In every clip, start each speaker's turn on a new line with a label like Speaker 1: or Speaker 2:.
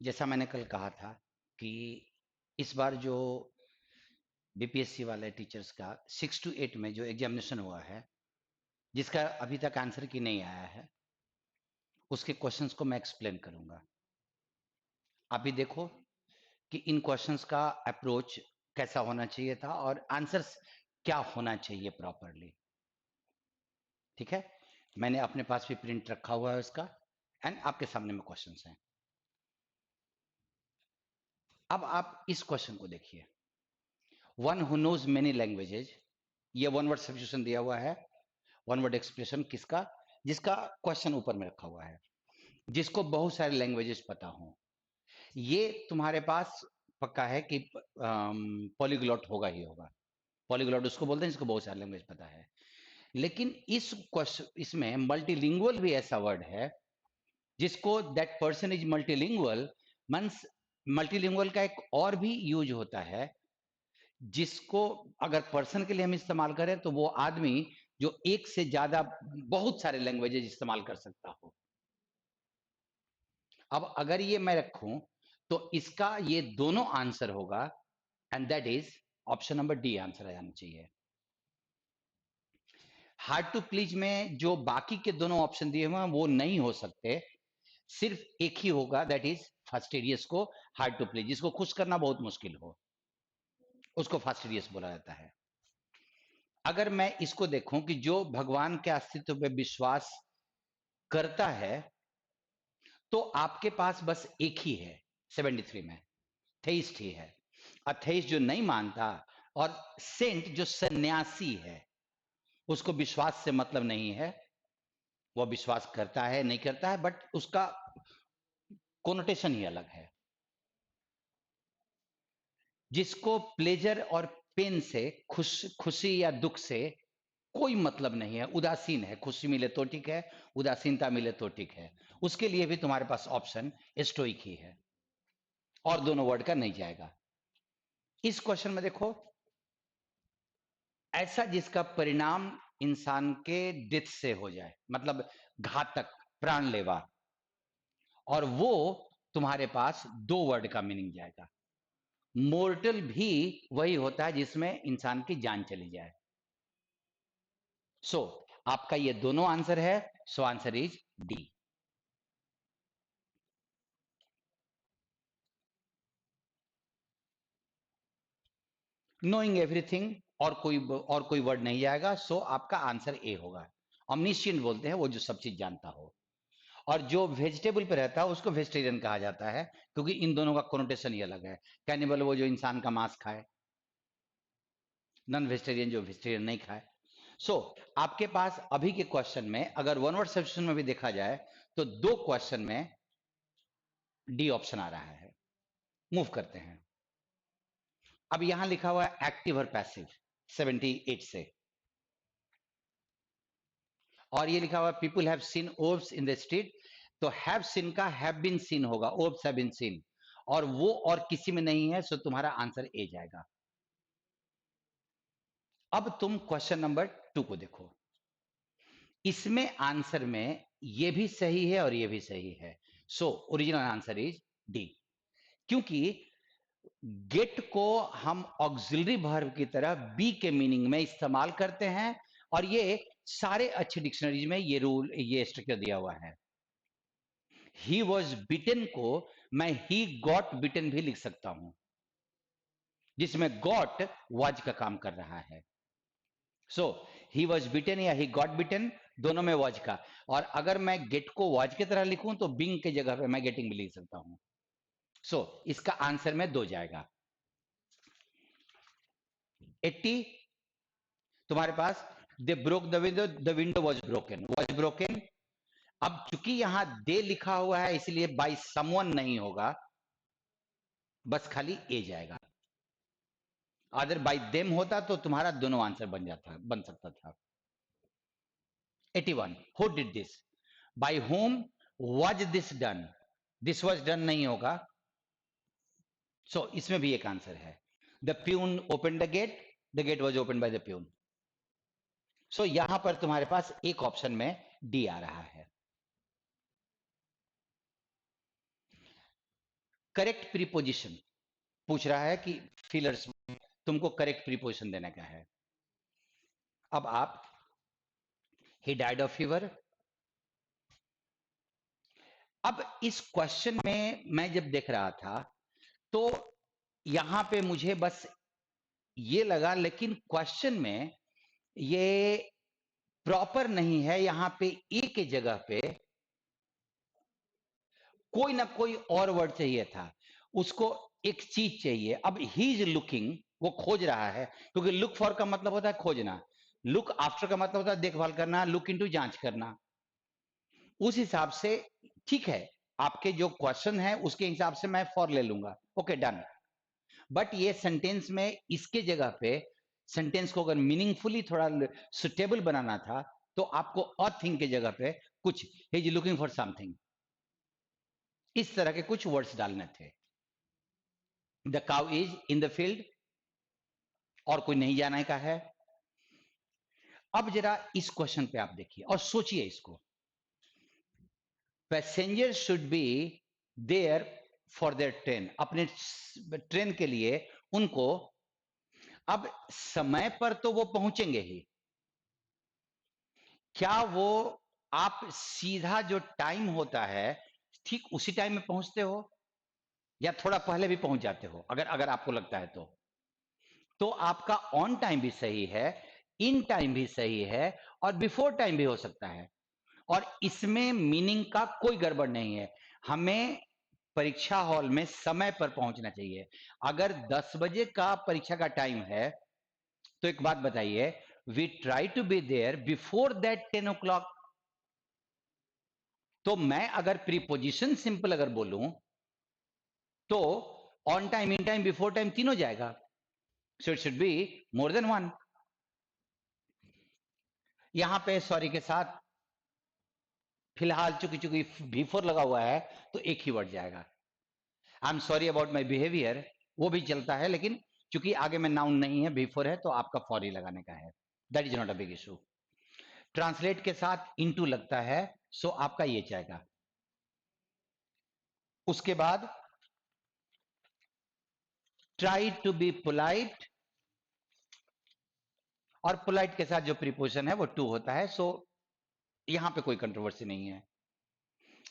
Speaker 1: जैसा मैंने कल कहा था कि इस बार जो बीपीएससी वाले टीचर्स का 6 to 8 में जो एग्जामिनेशन हुआ है, जिसका अभी तक आंसर की नहीं आया है, उसके क्वेश्चंस को मैं एक्सप्लेन करूंगा। आप भी देखो कि इन क्वेश्चंस का अप्रोच कैसा होना चाहिए था और आंसर्स क्या होना चाहिए प्रॉपरली। ठीक है, मैंने अपने पास भी प्रिंट रखा हुआ है उसका, एंड आपके सामने में क्वेश्चंस हैं। अब आप इस क्वेश्चन को देखिए, one who knows many languages, ये वन वर्ड सब्स्टिट्यूशन दिया हुआ है। वन वर्ड एक्सप्रेशन किसका? जिसका क्वेश्चन ऊपर में रखा हुआ है, जिसको बहुत सारे लैंग्वेजेस पता हो। ये तुम्हारे पास पक्का है कि पॉलीग्लॉट होगा ही होगा। पॉलीग्लॉट उसको बोलते हैं जिसको बहुत सारे लैंग्वेज पता है। लेकिन इस क्वेश्चन इसमें मल्टीलिंगुअल भी ऐसा वर्ड है जिसको that person is multilingual means multilingual का एक और भी यूज होता है, जिसको अगर पर्सन के लिए हम इस्तेमाल करें तो वो आदमी जो एक से ज्यादा बहुत सारे लैंग्वेजेस इस्तेमाल कर सकता हो। अब अगर ये मैं रखूं तो इसका ये दोनों आंसर होगा, and that is option number D answer आ जाना चाहिए। हार्ड टू प्लीज में जो बाकी के दोनों ऑप्शन दिए हुए हैं वो नहीं हो सकते, सिर्फ एक ही होगा, दैट इज फास्टिडियस को हार्ड टू प्लीज, जिसको खुश करना बहुत मुश्किल हो उसको फास्टिडियस बोला जाता है। अगर मैं इसको देखूं कि जो भगवान के अस्तित्व पे विश्वास करता है, तो आपके पास बस एक ही है 73 में, थेइस्ट ही है। अथेइस्ट जो नहीं मानता, और सेंट जो सन्यासी है, उसको विश्वास से मतलब नहीं है। वो विश्वास करता है नहीं करता है, बट उसका कोनोटेशन ही अलग है। जिसको प्लेजर और पेन से, खुशी या दुख से कोई मतलब नहीं है, उदासीन है, खुशी मिले तो ठीक है, उदासीनता मिले तो ठीक है, उसके लिए भी तुम्हारे पास ऑप्शन स्टोइक ही है, और दोनों वर्ड का नहीं जाएगा। इस क्वेश्चन में देखो, ऐसा जिसका परिणाम इंसान के डेथ से हो जाए, मतलब घातक, प्राणलेवा, और वो तुम्हारे पास दो वर्ड का मीनिंग जाएगा। मोर्टल भी वही होता है जिसमें इंसान की जान चली जाए। सो आपका ये दोनों आंसर है, so answer is D. Knowing everything, और कोई वर्ड नहीं जाएगा, सो आपका आंसर ए होगा। omniscient बोलते हैं वो जो सब चीज जानता हो, और जो वेजिटेबल पे रहता है उसको वेजिटेरियन कहा जाता है, क्योंकि इन दोनों का कोनोटेशन ही अलग है। कैनिबल वो जो इंसान का मांस खाए, नॉन वेजिटेरियन जो वेजिटेरियन नहीं खाए। सो आपके पास अभी के क्वेश्चन में अगर वन वर्ड सब्स्टिट्यूशन में भी देखा जाए तो दो क्वेश्चन में डी ऑप्शन आ रहा है। मूव करते हैं। अब यहां लिखा हुआ है एक्टिव और पैसिव 78 से, और ये लिखा हुआ है people have seen orbs in the street, तो हैव सीन का हैव बीन सीन होगा, ओब्स हैव बीन सीन, और वो और किसी में नहीं है, सो तुम्हारा आंसर ए जाएगा। अब तुम क्वेश्चन नंबर 2 को देखो, इसमें आंसर में ये भी सही है और ये भी सही है, so original answer is D. क्योंकि गेट को हम ऑक्सिलरी वर्ब की तरह बी के मीनिंग में इस्तेमाल करते हैं, और ये सारे अच्छे डिक्शनरीज में ये रूल, ये स्ट्रक्चर दिया हुआ है। ही वॉज बिटन को मैं ही गॉट बिटन भी लिख सकता हूं, जिसमें गॉट वॉज का काम कर रहा है। सो ही वॉज बिटन या ही गॉट बिटन, दोनों में वॉज का। और अगर मैं गेट को वॉज की तरह लिखूं तो बिंग के जगह पे मैं गेटिंग भी लिख सकता हूं। सो इसका आंसर में दो जाएगा। 80 तुम्हारे पास, they broke the window was broken. अब चूंकि यहां दे लिखा हुआ है इसलिए बाय समवन नहीं होगा, बस खाली ए जाएगा। अदर बाय देम होता तो तुम्हारा दोनों आंसर बन सकता था। 81 who did this, by whom was this done, this was done नहीं होगा, सो इसमें भी एक आंसर है। The peon open the gate was open by the peon. So यहां पर तुम्हारे पास एक ऑप्शन में डी आ रहा है। करेक्ट प्रीपोजिशन पूछ रहा है कि फीलर्स तुमको करेक्ट प्रीपोजिशन देने का है। अब आप ही डाइड ऑफ फीवर। अब इस क्वेश्चन में मैं जब देख रहा था तो यहां पे मुझे बस ये लगा, लेकिन क्वेश्चन में ये प्रॉपर नहीं है। यहां पे ए के जगह पे कोई ना कोई और वर्ड चाहिए था, उसको एक चीज चाहिए। अब ही इज लुकिंग, वो खोज रहा है, क्योंकि लुक फॉर का मतलब होता है खोजना, लुक आफ्टर का मतलब होता है देखभाल करना, लुक इनटू जांच करना। उस हिसाब से ठीक है, आपके जो क्वेश्चन है उसके हिसाब से मैं फॉर ले लूंगा, ओके डन। बट ये सेंटेंस में इसके जगह पे सेंटेंस को अगर मीनिंगफुली थोड़ा सुटेबल बनाना था तो आपको अ थिंग के जगह पे कुछ he is looking for something, इस तरह के कुछ वर्ड्स डालने थे। The cow is in the field, और कोई नहीं जाने का है। अब जरा इस क्वेश्चन पे आप देखिए और सोचिए इसको। Passenger should be there for their train, अपने ट्रेन के लिए उनको, अब समय पर तो वो पहुंचेंगे ही, क्या वो आप सीधा जो टाइम होता है ठीक उसी टाइम में पहुंचते हो या थोड़ा पहले भी पहुंच जाते हो? अगर अगर आपको लगता है तो आपका ऑन टाइम भी सही है, इन टाइम भी सही है, और बिफोर टाइम भी हो सकता है। और इसमें मीनिंग का कोई गड़बड़ नहीं है। हमें परीक्षा हॉल में समय पर पहुंचना चाहिए। अगर 10 बजे का परीक्षा का टाइम है तो एक बात बताइए, we try to be there before that 10 o'clock। तो मैं अगर प्रीपोजिशन सिंपल अगर बोलूं तो on time, in time, before time तीनों जाएगा। So it should be more than one. यहां पे सॉरी के साथ फिलहाल चूंकि चूंकि बिफोर लगा हुआ है तो एक ही वर्ड जाएगा। I am sorry about my behaviour, वो भी चलता है, लेकिन चूंकि आगे में नाउन नहीं है, बिफोर है, तो आपका फॉर ही लगाने का है। That is not a big issue. Translate के साथ इनटू लगता है, सो आपका ये जाएगा। उसके बाद ट्राई टू बी पोलाइट, और पोलाइट के साथ जो प्रीपोजिशन है वो टू होता है, सो यहां पे कोई कंट्रोवर्सी नहीं है।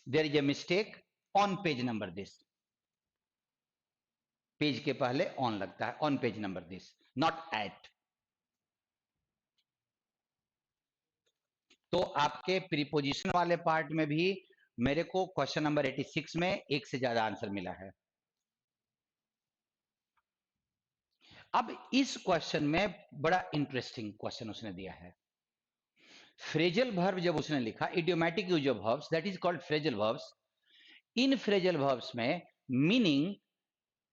Speaker 1: There is a mistake on page number this, page के पहले ऑन लगता है, on page number this, not at. तो आपके प्रीपोजिशन वाले पार्ट में भी मेरे को क्वेश्चन नंबर 86 में एक से ज्यादा आंसर मिला है। अब इस क्वेश्चन में बड़ा इंटरेस्टिंग क्वेश्चन उसने दिया है। फ्रेजल वर्ब जब उसने लिखा, idiomatic use of verbs, that is called phrasal verbs. In phrasal verbs में मीनिंग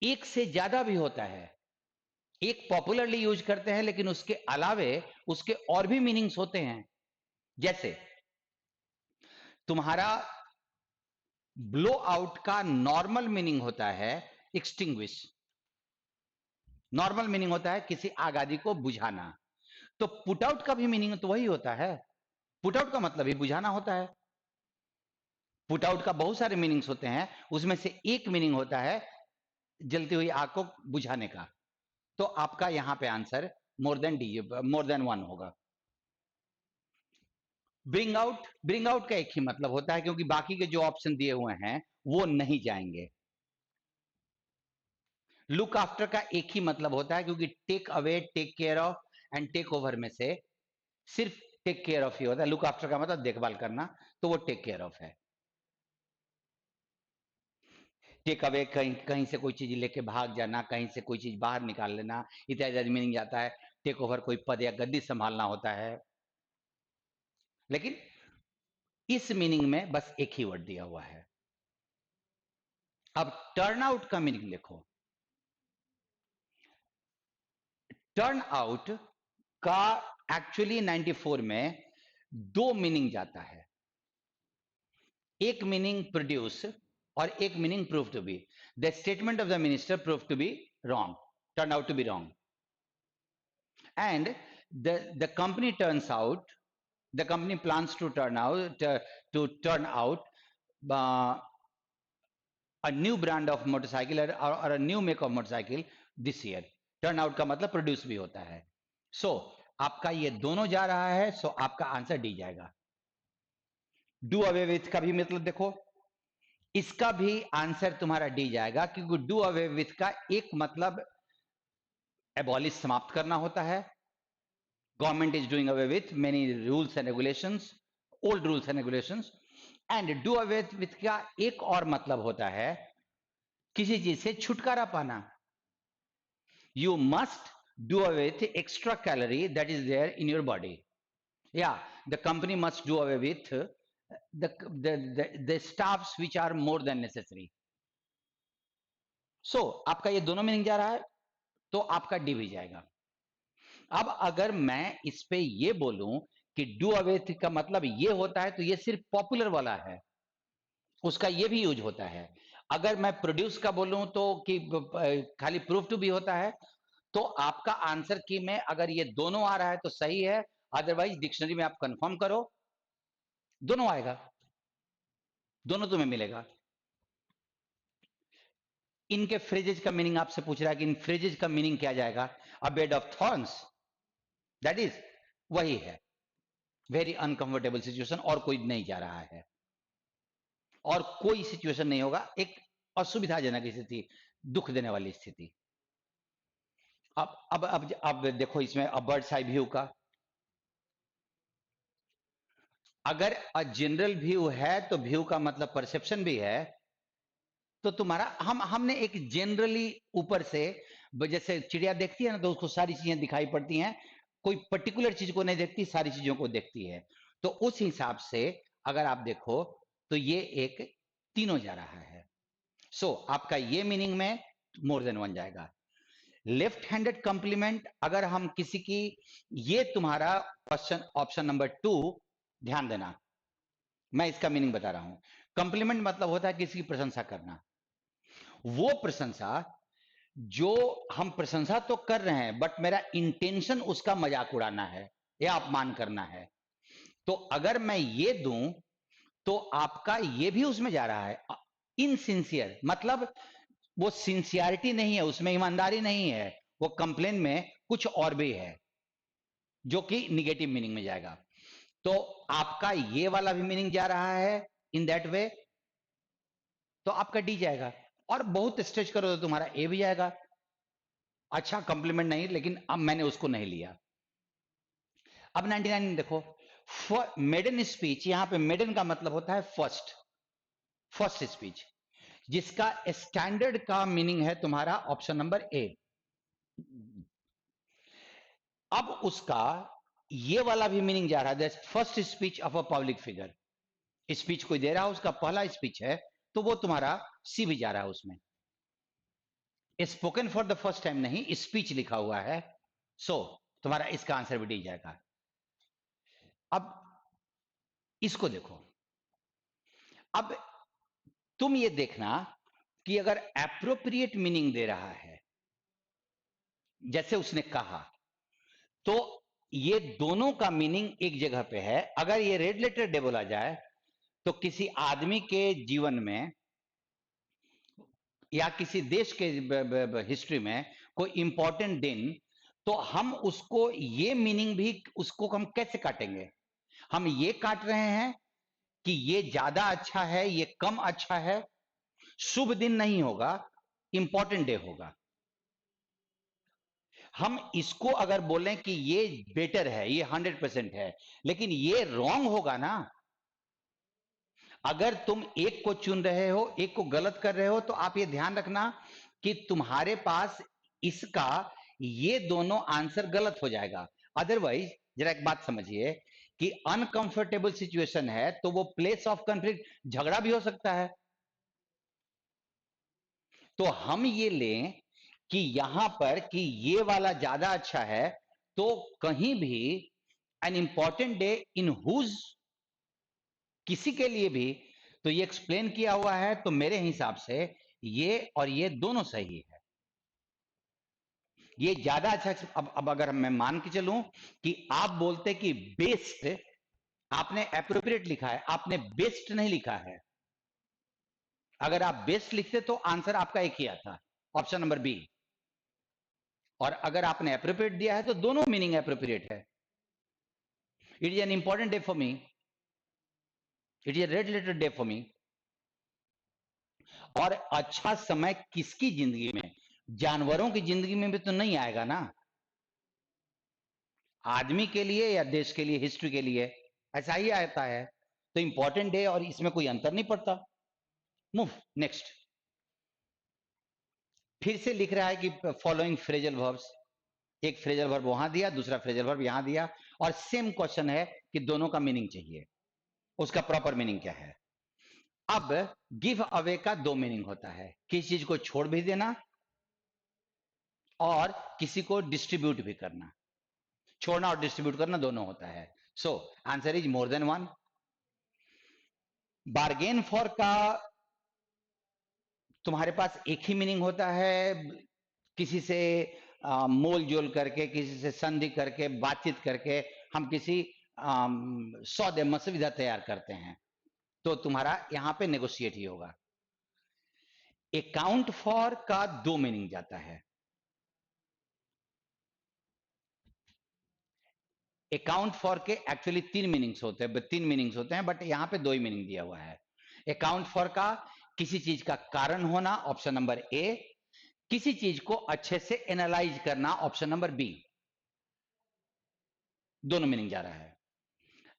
Speaker 1: एक से ज्यादा भी होता है। एक पॉपुलरली यूज करते हैं, लेकिन उसके अलावे उसके और भी मीनिंग्स होते हैं। जैसे तुम्हारा ब्लो आउट का नॉर्मल मीनिंग होता है एक्सटिंग्विश, नॉर्मल मीनिंग होता है किसी आग आदि को बुझाना। तो पुट आउट का भी मीनिंग तो वही होता है, पुट आउट का मतलब ही बुझाना होता है। पुट आउट का बहुत सारे मीनिंग्स होते हैं, उसमें से एक मीनिंग होता है जलती हुई आग को बुझाने का। तो आपका यहां पे answer more than D, more than one होगा। ब्रिंग आउट का एक ही मतलब होता है, क्योंकि बाकी के जो ऑप्शन दिए हुए हैं वो नहीं जाएंगे। लुक आफ्टर का एक ही मतलब होता है, क्योंकि take away, take care of and take over में से सिर्फ टेक केयर ऑफ ही होता है। लुक आफ्टर का मतलब देखभाल करना, तो वो टेक केयर ऑफ है। टेक अवे कहीं कहीं से कोई चीज लेके भाग जाना, कहीं से कोई चीज बाहर निकाल लेना, इत्यादि मीनिंग जाता है। टेक ओवर कोई पद या गद्दी संभालना होता है। लेकिन इस मीनिंग में बस एक ही वर्ड दिया हुआ है। अब टर्न आउट का मीनिंग देखो। टर्न आउट का एक्चुअली 94 में दो मीनिंग जाता है। एक मीनिंग प्रोड्यूस और एक meaning prove to be. The statement of the minister prove to be wrong, turn out to be wrong, and the company turns out, the company plans to turn out a new brand of motorcycle or a new make of motorcycle this year. Turn out का मतलब produce भी होता है. So आपका ये दोनों जा रहा है, so आपका आंसर डी जाएगा. डू अवे विथ का भी मतलब देखो, इसका भी आंसर तुम्हारा डी जाएगा, क्योंकि डू अवे विथ का एक मतलब एबॉलिश, समाप्त करना होता है. Government is doing away with many rules and regulations, old rules and regulations. And do away with का एक और मतलब होता है किसी चीज से छुटकारा पाना. You must do away with extra calorie that is there in your body. Yeah, the company must do away with the stuffs which are more than necessary. So आपका ये दोनों मीनिंग जा रहा है, तो आपका डी भी जाएगा. अब अगर मैं इस पे ये बोलूं कि डू अवे का मतलब ये होता है, तो ये सिर्फ पॉपुलर वाला है, उसका ये भी यूज होता है. अगर मैं प्रोड्यूस का बोलूं तो कि खाली प्रूव टू भी होता है, तो आपका आंसर की में अगर ये दोनों आ रहा है तो सही है, अदरवाइज डिक्शनरी में आप कंफर्म करो, दोनों आएगा, दोनों तुम्हें मिलेगा. इनके फ्रेजेज का मीनिंग आपसे पूछ रहा है कि इन फ्रेजेज का मीनिंग क्या जाएगा. A bed of thorns, that is वही है, वेरी अनकंफर्टेबल सिचुएशन, और कोई नहीं जा रहा है, और कोई सिचुएशन नहीं होगा, एक असुविधाजनक स्थिति, दुख देने वाली स्थिति. अब देखो इसमें अब बर्ड्स आई व्यू का, अगर अ जनरल व्यू है तो व्यू का मतलब परसेप्शन भी है, तो तुम्हारा हमने एक जनरली ऊपर से, जैसे चिड़िया देखती है ना, तो उसको सारी चीजें दिखाई पड़ती हैं, कोई पर्टिकुलर चीज को नहीं देखती, सारी चीजों को देखती है. तो उस हिसाब से अगर आप देखो तो ये एक तीनों जा रहा है. सो आपका ये मीनिंग में मोर देन वन जाएगा. लेफ्ट हैंडेड कंप्लीमेंट, अगर हम किसी की, ये तुम्हारा क्वेश्चन ऑप्शन नंबर 2, ध्यान देना, मैं इसका मीनिंग बता रहा हूं. कंप्लीमेंट मतलब होता है किसी की प्रशंसा करना. वो प्रशंसा जो हम प्रशंसा तो कर रहे हैं, बट मेरा इंटेंशन उसका मजाक उड़ाना है या अपमान करना है. तो अगर मैं ये दूं तो आपका ये भी उसमें जा रहा है. इनसिंसियर मतलब वो सिंसियरिटी नहीं है, उसमें ईमानदारी नहीं है, वो कंप्लेन में कुछ और भी है, जो कि निगेटिव मीनिंग में जाएगा. तो आपका ये वाला भी मीनिंग जा रहा है इन दैट वे, तो आपका डी जाएगा. और बहुत स्ट्रेच करो तो तुम्हारा ए भी जाएगा. अच्छा कॉम्प्लीमेंट नहीं, लेकिन अब मैंने उसको नहीं लिया. अब 99 देखो, मेडन स्पीच, यहां पे मेडन का मतलब होता है फर्स्ट, फर्स्ट स्पीच, जिसका स्टैंडर्ड का मीनिंग है तुम्हारा ऑप्शन नंबर ए. अब उसका ये वाला भी मीनिंग जा रहा है, first speech of a public figure. Speech कोई दे रहा है, उसका पहला स्पीच है, तो वो तुम्हारा सी भी जा रहा है उसमें. Spoken for the first time नहीं, स्पीच लिखा हुआ है, सो तुम्हारा इसका आंसर भी डी जाएगा. अब इसको देखो, अब तुम ये देखना कि अगर एप्रोप्रिएट मीनिंग दे रहा है, जैसे उसने कहा, तो ये दोनों का मीनिंग एक जगह पे है. अगर ये रेड लेटर डे बोला जाए, तो किसी आदमी के जीवन में या किसी देश के हिस्ट्री में कोई इंपॉर्टेंट दिन, तो हम उसको ये मीनिंग भी, उसको हम कैसे काटेंगे. हम ये काट रहे हैं कि ये ज्यादा अच्छा है, ये कम अच्छा है. शुभ दिन नहीं होगा, इंपॉर्टेंट डे होगा. हम इसको अगर बोलें कि ये बेटर है, ये 100% है, लेकिन ये रॉन्ग होगा ना. अगर तुम एक को चुन रहे हो, एक को गलत कर रहे हो, तो आप ये ध्यान रखना कि तुम्हारे पास इसका ये दोनों आंसर गलत हो जाएगा. अदरवाइज जरा एक बात समझिए कि अनकंफर्टेबल सिचुएशन है, तो वो प्लेस ऑफ कंफ्लिक्ट, झगड़ा भी हो सकता है. तो हम ये लें कि यहां पर कि ये वाला ज्यादा अच्छा है, तो कहीं भी an important day in whose, किसी के लिए भी, तो ये एक्सप्लेन किया हुआ है, तो मेरे हिसाब से ये और ये दोनों सही है. ये ज्यादा अच्छा. अब अगर मैं मान के चलूं कि आप बोलते कि बेस्ट, आपने एप्रोप्रिएट लिखा है, आपने बेस्ट नहीं लिखा है, अगर आप बेस्ट लिखते तो आंसर आपका एक ही आता, ऑप्शन नंबर बी। और अगर आपने एप्रोप्रिएट दिया है तो दोनों मीनिंग एप्रोप्रिएट है। It is an important day for me, it is a red letter day for me. और अच्छा समय किसकी जिंदगी में, जानवरों की जिंदगी में भी तो नहीं आएगा ना, आदमी के लिए या देश के लिए, हिस्ट्री के लिए ऐसा ही आता है। तो इंपॉर्टेंट डे और इसमें कोई अंतर नहीं पड़ता। Move next. फिर से लिख रहा है कि फॉलोइंग फ्रेजल वर्ब्स, एक फ्रेजल वर्ब वहां दिया, दूसरा फ्रेजल वर्ब यहां दिया, और सेम क्वेश्चन है कि दोनों का मीनिंग चाहिए, उसका प्रॉपर मीनिंग क्या है। अब गिव अवे का दो मीनिंग होता है, किसी चीज को छोड़ भी देना और किसी को डिस्ट्रीब्यूट भी करना। छोड़ना और डिस्ट्रीब्यूट करना दोनों होता है। So answer is more than one. Bargain for का तुम्हारे पास एक ही मीनिंग होता है, किसी से मोल जोल करके, किसी से संधि करके, बातचीत करके हम किसी सौदे मसविदा तैयार करते हैं, तो तुम्हारा यहां पे नेगोशिएट ही होगा। अकाउंट फॉर का दो मीनिंग जाता है। अकाउंट फॉर के एक्चुअली तीन मीनिंग्स होते हैं, बट यहां पे दो ही मीनिंग दिया हुआ है। अकाउंट फॉर का किसी चीज का कारण होना, ऑप्शन नंबर ए। किसी चीज को अच्छे से एनालाइज करना, ऑप्शन नंबर बी। दोनों मीनिंग जा रहा है।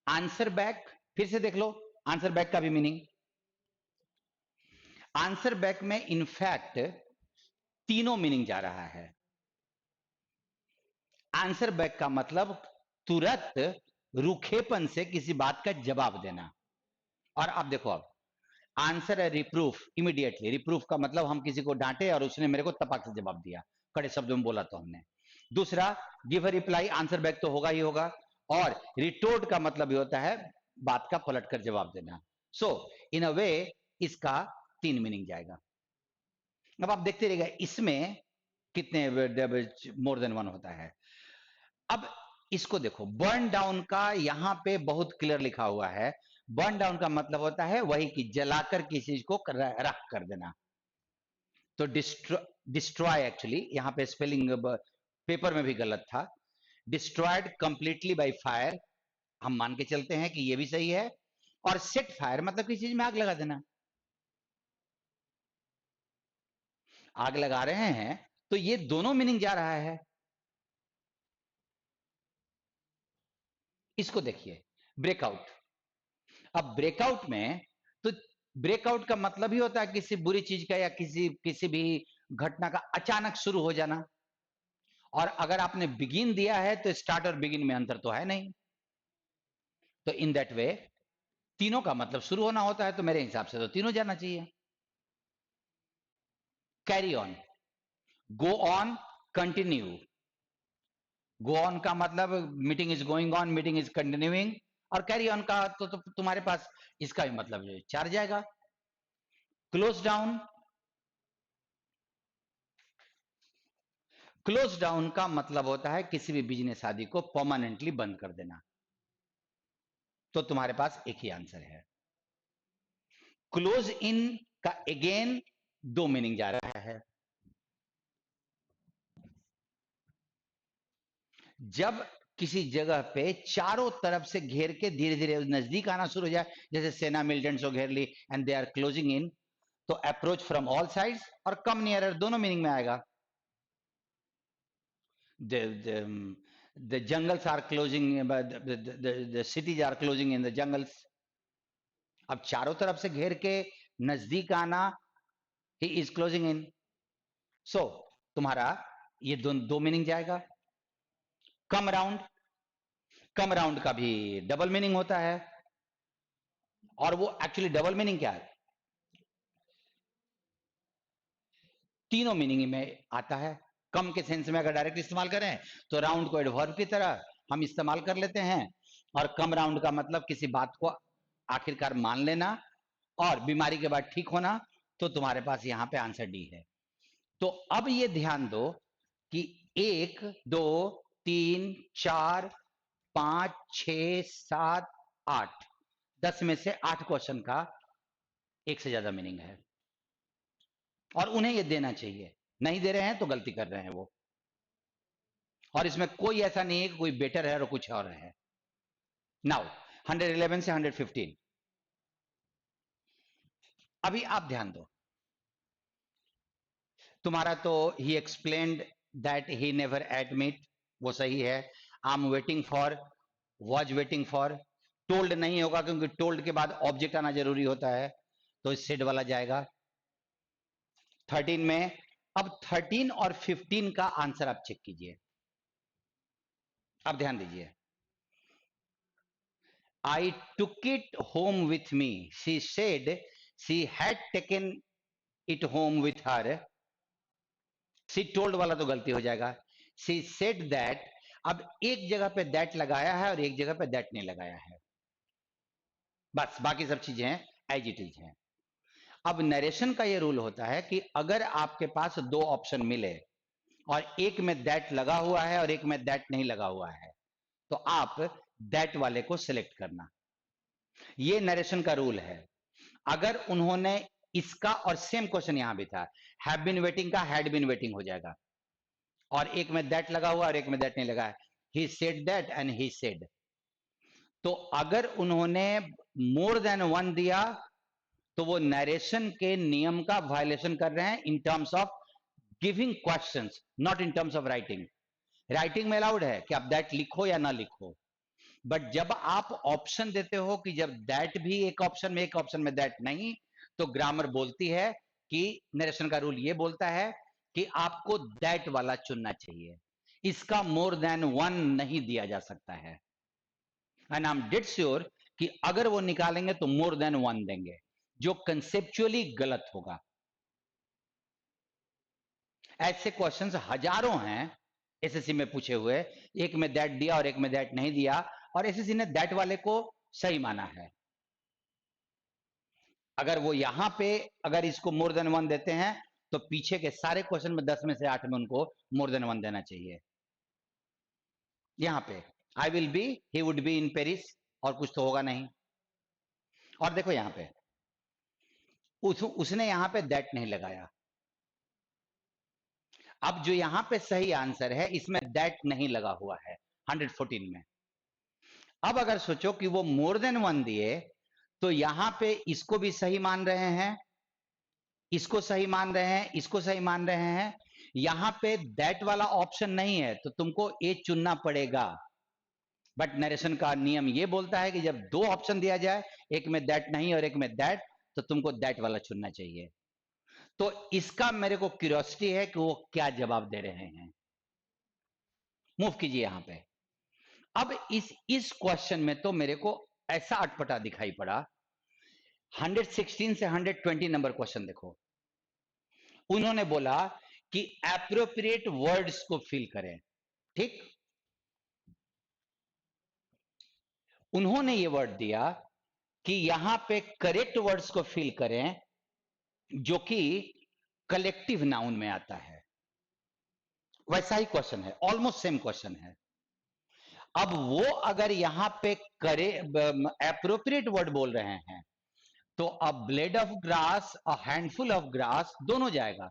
Speaker 1: आंसर बैक, फिर से देख लो आंसर बैक का भी मीनिंग। आंसर बैक में इनफैक्ट तीनों मीनिंग जा रहा है। आंसर बैक का मतलब तुरंत रूखेपन से किसी बात का जवाब देना। और अब देखो, अब आंसर है रिप्रूफ, इमीडिएटली। रिप्रूफ का मतलब हम किसी को डांटे और उसने मेरे को तपाक से जवाब दिया, कड़े शब्दों में बोला तो हमने। दूसरा give a reply, answer back तो होगा ही होगा। और रिटोर्ट का मतलब ये होता है बात का पलट कर जवाब देना। सो इन अ वे इसका तीन मीनिंग जाएगा। अब आप देखते रहिएगा इसमें कितने मोर देन वन होता है। अब इसको देखो, बर्न डाउन का यहां पे बहुत क्लियर लिखा हुआ है। बर्न डाउन का मतलब होता है वही कि जलाकर किसी चीज को राख कर देना। तो डिस्ट्रॉय एक्चुअली यहां पे स्पेलिंग पेपर में भी गलत था। डिस्ट्रॉयड कंप्लीटली बाय फायर, हम मान के चलते हैं कि ये भी सही है। और सेट फायर मतलब किसी चीज में आग लगा देना। आग लगा रहे हैं तो ये दोनों मीनिंग जा रहा है। इसको देखिए, ब्रेकआउट। अब ब्रेकआउट में तो ब्रेकआउट का मतलब ही होता है किसी बुरी चीज का या किसी किसी भी घटना का अचानक शुरू हो जाना। और अगर आपने बिगिन दिया है तो स्टार्ट और बिगिन में अंतर तो है नहीं। तो इन दैट वे तीनों का मतलब शुरू होना होता है, तो मेरे हिसाब से तो तीनों जाना चाहिए। Carry on, go on, continue. Go on का मतलब meeting is going on, meeting is continuing. और कैरी ऑन का तो तुम्हारे पास इसका भी मतलब चार जाएगा। क्लोज डाउन, क्लोज डाउन का मतलब होता है किसी भी बिजनेस आदि को परमानेंटली बंद कर देना। तो तुम्हारे पास एक ही आंसर है। क्लोज इन का अगेन दो मीनिंग जा रहा है। जब किसी जगह पे चारों तरफ से घेर के धीरे धीरे नजदीक आना शुरू हो जाए, जैसे सेना मिलिटेंट्स को घेर ली and they are closing in, तो अप्रोच फ्रॉम ऑल साइड्स और कम नियरर दोनों मीनिंग में आएगा। The jungles are closing, the cities are closing in the jungles. अब चारों तरफ से घेर के नजदीक आना, he is closing in. So तुम्हारा ये दो मीनिंग जाएगा। कम राउंड, कम राउंड का भी डबल मीनिंग होता है। और वो एक्चुअली डबल मीनिंग क्या है, तीनों मीनिंग में आता है। कम के सेंस में अगर डायरेक्ट इस्तेमाल करें तो राउंड को एडवर्ब की तरह हम इस्तेमाल कर लेते हैं। और कम राउंड का मतलब किसी बात को आखिरकार मान लेना और बीमारी के बाद ठीक होना। तो तुम्हारे पास यहां पे आंसर डी है। तो अब ये ध्यान दो कि एक, दो, तीन, चार, पांच, छ, सात, आठ, 10 में से 8 क्वेश्चन का एक से ज्यादा मीनिंग है। और उन्हें ये देना चाहिए, नहीं दे रहे हैं तो गलती कर रहे हैं वो। और इसमें कोई ऐसा नहीं है कि कोई बेटर है और कुछ और है। नाउ 111 से 115, अभी आप ध्यान दो। तुम्हारा तो ही explained that he never admit, वो सही है। I am waiting for, was waiting for, told नहीं होगा क्योंकि टोल्ड के बाद ऑब्जेक्ट आना जरूरी होता है, तो सेड वाला जाएगा 13 में। अब 13 और 15 का आंसर आप चेक कीजिए। अब ध्यान दीजिए, I took it home with me. She said she had taken it home with her. She told वाला तो गलती हो जाएगा। She said that, अब एक जगह पे that लगाया है और एक जगह पे that नहीं लगाया है, बस बाकी सब चीजें एज इट इज हैं। अब नरेशन का ये रूल होता है कि अगर आपके पास दो ऑप्शन मिले और एक में दैट लगा हुआ है और एक में दैट नहीं लगा हुआ है, तो आप दैट वाले को सिलेक्ट करना, ये नरेशन का रूल है। अगर उन्होंने इसका, और सेम क्वेश्चन यहां भी था, हैव बीन वेटिंग का हैड बीन वेटिंग हो जाएगा, और एक में दैट लगा हुआ और एक में दैट नहीं लगा है, he said that and he said. तो अगर उन्होंने मोर देन वन दिया तो वो नरेशन के नियम का वायलेशन कर रहे हैं in terms of giving questions, not in terms of writing. Writing में अलाउड है कि आप दैट लिखो या ना लिखो, बट जब आप ऑप्शन देते हो कि जब दैट भी एक ऑप्शन में, एक ऑप्शन में दैट नहीं, तो ग्रामर बोलती है कि नरेशन का रूल ये बोलता है कि आपको दैट वाला चुनना चाहिए, इसका मोर देन वन नहीं दिया जा सकता है। And I am dead sure कि अगर वो निकालेंगे तो मोर देन वन देंगे, जो कंसेप्चुअली गलत होगा। ऐसे क्वेश्चंस हजारों हैं एसएससी में पूछे हुए, एक में दैट दिया और एक में दैट नहीं दिया, और एसएससी ने दैट वाले को सही माना है। अगर वो यहां पे अगर इसको मोर देन वन देते हैं तो पीछे के सारे क्वेश्चन में 10 में से 8 में उनको मोर देन वन देना चाहिए। यहां पे I will be, he would be in Paris, और कुछ तो होगा नहीं। और देखो यहां पे उसने यहां पे दैट नहीं लगाया। अब जो यहां पे सही आंसर है इसमें दैट नहीं लगा हुआ है 114 में। अब अगर सोचो कि वो मोर देन वन दिए तो यहां पे इसको भी सही मान रहे हैं, इसको सही मान रहे हैं, इसको सही मान रहे हैं, यहां पे दैट वाला ऑप्शन नहीं है तो तुमको ए चुनना पड़ेगा। बट नरेशन का नियम ये बोलता है कि जब दो ऑप्शन दिया जाए, एक में दैट नहीं और एक में दैट, तो तुमको दैट वाला चुनना चाहिए। तो इसका मेरे को क्यूरियोसिटी है कि वो क्या जवाब दे रहे हैं। मूव कीजिए यहां पे। अब इस क्वेश्चन में तो मेरे को ऐसा अटपटा दिखाई पड़ा। 116 से 120 नंबर क्वेश्चन देखो, उन्होंने बोला कि एप्रोप्रिएट वर्ड्स को फिल करें। ठीक, उन्होंने ये वर्ड दिया कि यहां पे करेक्ट वर्ड्स को फिल करें जो कि कलेक्टिव नाउन में आता है। वैसा ही क्वेश्चन है, ऑलमोस्ट सेम क्वेश्चन है। अब वो अगर यहां पे करे एप्रोप्रिएट वर्ड बोल रहे हैं तो a blade of grass, a handful of grass दोनों जाएगा।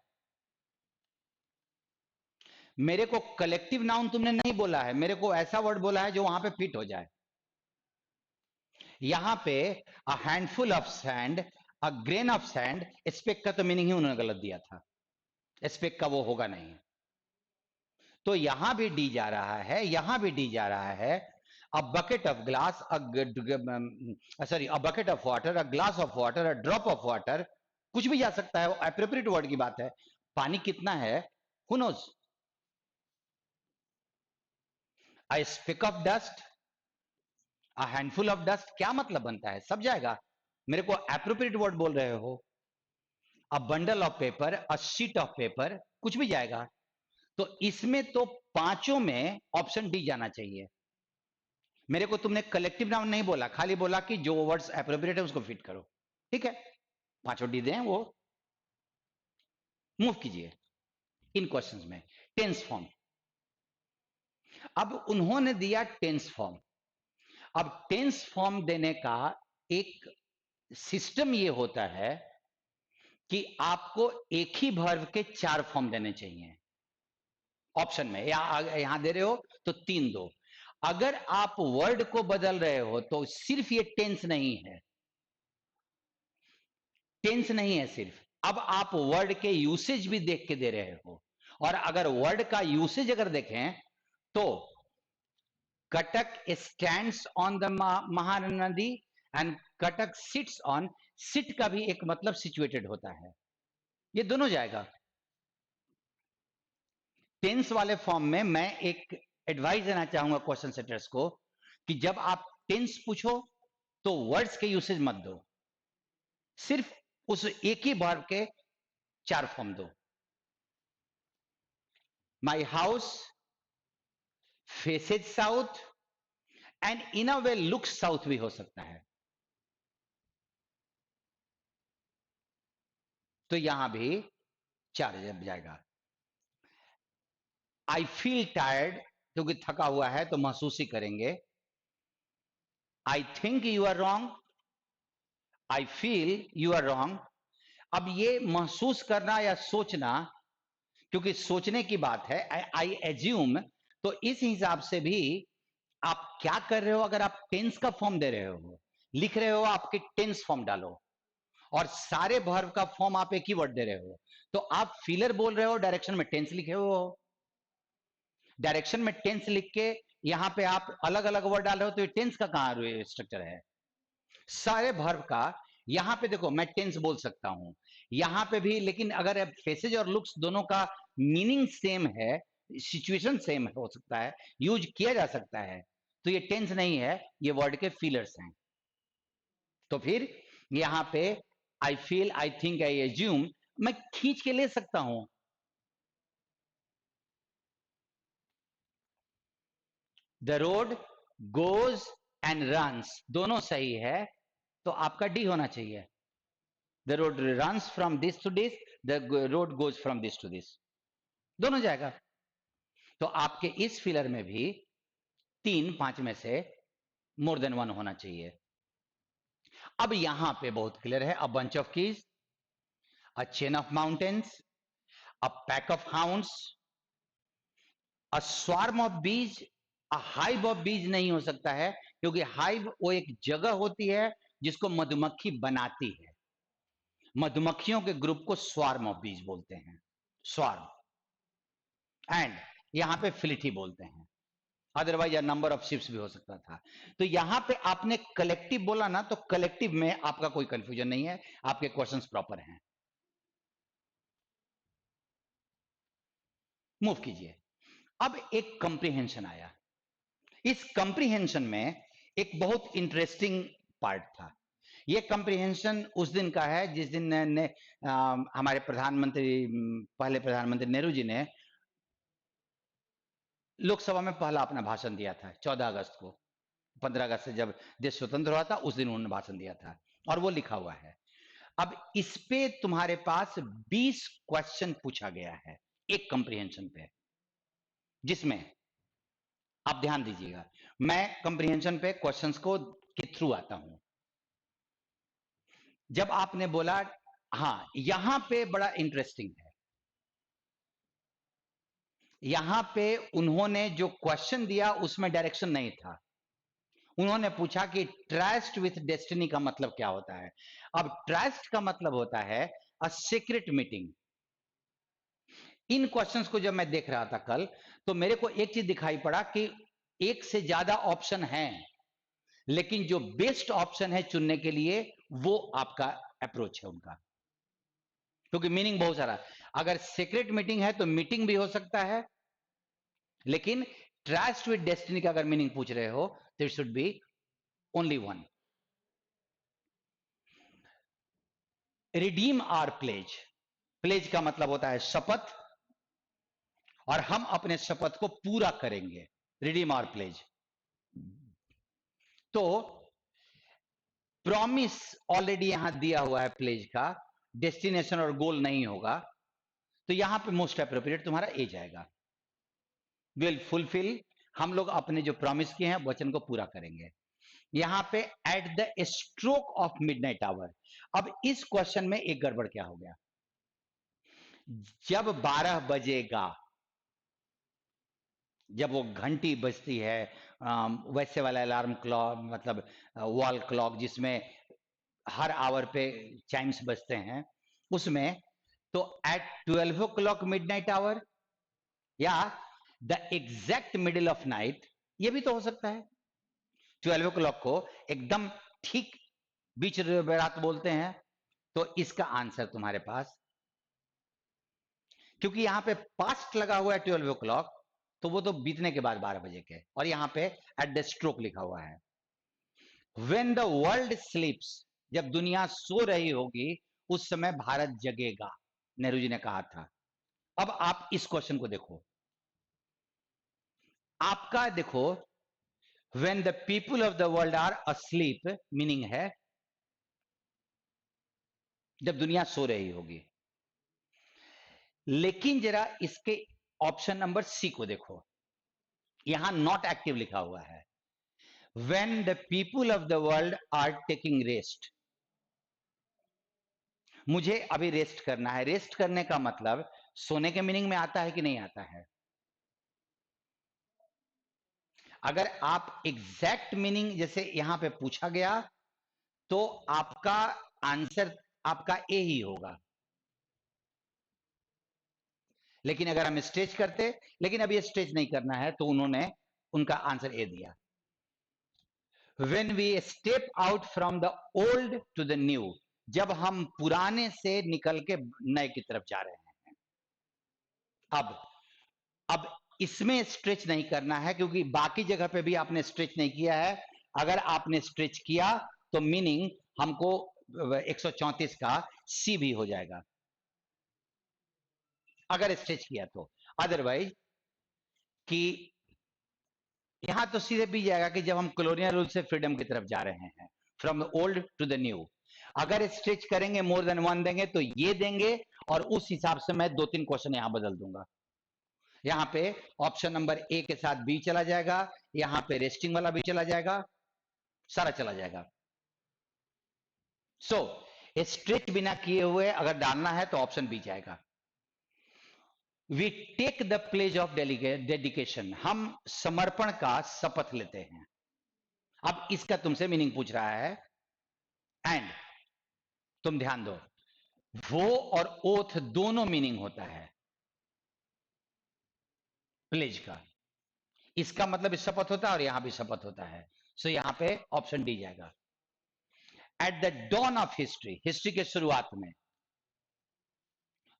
Speaker 1: मेरे को कलेक्टिव नाउन तुमने नहीं बोला है, मेरे को ऐसा वर्ड बोला है जो वहां पे फिट हो जाए। यहां पे a handful of sand, a grain of sand, speck का तो मीनिंग ही उन्होंने गलत दिया था, स्पेक का वो होगा नहीं। तो यहां भी डी जा रहा है, यहां भी डी जा रहा है। A bucket of glass, sorry a bucket of water, a glass of water, a drop of water, कुछ भी जा सकता है, वो एप्रोप्रिएट वर्ड की बात है। पानी कितना है, who knows. A speck of dust, a handful of dust, क्या मतलब बनता है, सब जाएगा। मेरे को एप्रोप्रिएट वर्ड बोल रहे हो। A bundle of paper, a sheet of paper, कुछ भी जाएगा। तो इसमें तो पांचों में ऑप्शन डी जाना चाहिए। मेरे को तुमने कलेक्टिव नाउन नहीं बोला, खाली बोला कि जो वर्ड्स एप्रोप्रिएट है उसको फिट करो। ठीक है, पांचों डी दें वो। मूव कीजिए इन क्वेश्चंस में। टेंस फॉर्म, अब उन्होंने दिया टेंस फॉर्म। अब टेंस फॉर्म देने का एक सिस्टम ये होता है कि आपको एक ही वर्ब के 4 फॉर्म देने चाहिए ऑप्शन में, यहां दे रहे हो तो 3 दो। अगर आप वर्ड को बदल रहे हो तो सिर्फ ये टेंस नहीं है, टेंस नहीं है सिर्फ, अब आप वर्ड के यूसेज भी देख के दे रहे हो। और अगर वर्ड का यूसेज अगर देखें तो Cuttack stands on the Mahanadi and Cuttack sits on, sit का भी एक मतलब सिचुएटेड होता है, ये दोनों जाएगा। टेंस वाले फॉर्म में मैं एक एडवाइस देना चाहूंगा क्वेश्चन सेटर्स को कि जब आप टेंस पूछो तो वर्ड्स के यूसेज मत दो, सिर्फ उस एक ही वर्ब के 4 फॉर्म दो। My house faces south and in a way look south भी हो सकता है, तो यहां भी 4 जाएगा। आई फील टायर्ड, क्योंकि थका हुआ है तो महसूस ही करेंगे। I think you are wrong, I feel you are wrong. अब ये महसूस करना या सोचना, क्योंकि सोचने की बात है, आई एज्यूम, तो इस हिसाब से भी आप क्या कर रहे हो, अगर आप टेंस का फॉर्म दे रहे हो, लिख रहे हो, आपके टेंस फॉर्म डालो, और सारे वर्ब का फॉर्म आप एक ही वर्ड दे रहे हो, तो आप फीलर बोल रहे हो, डायरेक्शन में टेंस लिखे हो, डायरेक्शन में टेंस लिख के यहां पे आप अलग अलग वर्ड डाल रहे हो, तो ये टेंस का कहां स्ट्रक्चर है? सारे वर्ब का यहां पे देखो, मैं टेंस बोल सकता हूं यहां पे भी, लेकिन अगर फेसेज और लुक्स दोनों का मीनिंग सेम है, सिचुएशन सेम हो सकता है, यूज किया जा सकता है, तो ये टेंस नहीं है, ये वर्ड के फीलर्स हैं। तो फिर यहां पे I feel, I think, I assume मैं खींच के ले सकता हूं। The road goes and runs दोनों सही है, तो आपका डी होना चाहिए। The road runs from this to this, the road goes from this to this, दोनों जाएगा। तो आपके इस फिलर में भी 3 5 में से मोर देन 1 होना चाहिए। अब यहां पे बहुत क्लियर है, a bunch of keys, a chain of mountains, a pack of hounds, a swarm of बीज, अ हाइव ऑफ बीज नहीं हो सकता है, क्योंकि हाइव वो एक जगह होती है जिसको मधुमक्खी बनाती है, मधुमक्खियों के ग्रुप को स्वार्म ऑफ बीज बोलते हैं, स्वार्म। एंड यहां पे फिलिटी बोलते हैं, अदरवाइज या नंबर ऑफ शिप्स भी हो सकता था। तो यहां पे आपने कलेक्टिव बोला ना, तो कलेक्टिव में आपका कोई कंफ्यूजन नहीं है, आपके क्वेश्चंस प्रॉपर हैं। मूव कीजिए। अब एक कंप्रीहेंशन आया, इस कंप्रीहेंशन में एक बहुत इंटरेस्टिंग पार्ट था। ये कंप्रीहेंशन उस दिन का है जिस दिन हमारे प्रधानमंत्री, पहले प्रधानमंत्री नेहरू जी ने लोकसभा में पहला अपना भाषण दिया था 14 अगस्त को। 15 अगस्त से जब देश स्वतंत्र हुआ था उस दिन उन्होंने भाषण दिया था, और वो लिखा हुआ है। अब इस पे तुम्हारे पास 20 क्वेश्चन पूछा गया है एक कंप्रीहेंशन पे, जिसमें आप ध्यान दीजिएगा, मैं कंप्रीहेंशन पे क्वेश्चंस को के थ्रू आता हूं। जब आपने बोला, हाँ यहां पे बड़ा इंटरेस्टिंग है, यहां पे उन्होंने जो क्वेश्चन दिया उसमें डायरेक्शन नहीं था, उन्होंने पूछा कि ट्रस्ट विथ डेस्टिनी का मतलब क्या होता है। अब ट्रस्ट का मतलब होता है a secret meeting. In questions को जब मैं देख रहा था कल, तो मेरे को एक चीज दिखाई पड़ा कि एक से ज्यादा ऑप्शन है, लेकिन जो बेस्ट ऑप्शन है चुनने के लिए वो आपका अप्रोच है उनका, क्योंकि मीनिंग बहुत सारा, अगर सीक्रेट मीटिंग है तो मीटिंग भी हो सकता है, लेकिन ट्रस्ट विद डेस्टिनी का अगर मीनिंग पूछ रहे हो तो it should be only one. Redeem our pledge, pledge का मतलब होता है शपथ, और हम अपने शपथ को पूरा करेंगे, रिडीम आर प्लेज। तो प्रॉमिस ऑलरेडी यहां दिया हुआ है प्लेज का, डेस्टिनेशन और गोल नहीं होगा, तो यहां पे मोस्ट अप्रोप्रिएट तुम्हारा ए जाएगा। विल फुलफिल, हम लोग अपने जो प्रॉमिस किए हैं वचन को पूरा करेंगे। यहां पे at the stroke of midnight hour. अब इस क्वेश्चन में एक गड़बड़ क्या हो गया, जब 12 बजेगा, जब वो घंटी बजती है, वैसे वाला अलार्म क्लॉक, मतलब वॉल क्लॉक जिसमें हर आवर पे चाइम्स बजते हैं, उसमें तो at 12 o'clock midnight hour या the exact middle of night, ये भी तो हो सकता है। 12 ओ क्लॉक को एकदम ठीक बीच रात बोलते हैं, तो इसका आंसर तुम्हारे पास, क्योंकि यहां पे पास्ट लगा हुआ है 12 ओ क्लॉक, तो वो तो बीतने के बाद 12 बजे के, और यहां पे एट द स्ट्रोक लिखा हुआ है। व्हेन द वर्ल्ड स्लीप्स, जब दुनिया सो रही होगी उस समय भारत जगेगा, नेहरू जी ने कहा था। अब आप इस क्वेश्चन को देखो, आपका देखो, when the people of the world are asleep, meaning है जब दुनिया सो रही होगी। लेकिन जरा इसके ऑप्शन नंबर सी को देखो, यहां नॉट एक्टिव लिखा हुआ है। when the people of the world are taking rest, मुझे अभी रेस्ट करना है। रेस्ट करने का मतलब सोने के मीनिंग में आता है कि नहीं आता है? अगर आप एग्जैक्ट मीनिंग जैसे यहां पे पूछा गया, तो आपका आंसर आपका ए ही होगा। लेकिन अगर हम स्ट्रेच करते, लेकिन अब ये स्ट्रेच नहीं करना है, तो उन्होंने उनका आंसर ए दिया। when we step out from the old to the new, जब हम पुराने से निकल के नए की तरफ जा रहे हैं। अब इसमें स्ट्रेच नहीं करना है, क्योंकि बाकी जगह पे भी आपने स्ट्रेच नहीं किया है। अगर आपने स्ट्रेच किया तो मीनिंग हमको 134 का सी भी हो जाएगा, अगर स्ट्रेच किया तो। अदरवाइज कि यहां तो सीधे भी जाएगा कि जब हम कॉलोनियल रूल से फ्रीडम की तरफ जा रहे हैं, from the old to the new. अगर स्ट्रेच करेंगे, मोर देन वन देंगे तो ये देंगे, और उस हिसाब से मैं 2-3 क्वेश्चन यहां बदल दूंगा। यहां पे ऑप्शन नंबर ए के साथ बी चला जाएगा, यहां पे रेस्टिंग वाला भी चला जाएगा, सारा चला जाएगा। सो स्ट्रेच बिना किए हुए अगर डालना है तो ऑप्शन बी जाएगा। We take the pledge of dedication, हम समर्पण का शपथ लेते हैं। अब इसका तुमसे मीनिंग पूछ रहा है, एंड तुम ध्यान दो, वो और ओथ दोनों मीनिंग होता है प्लेज का। इसका मतलब शपथ होता है और यहां भी शपथ होता है। सो यहां पे ऑप्शन डी जाएगा। At the dawn of history, history के शुरुआत में,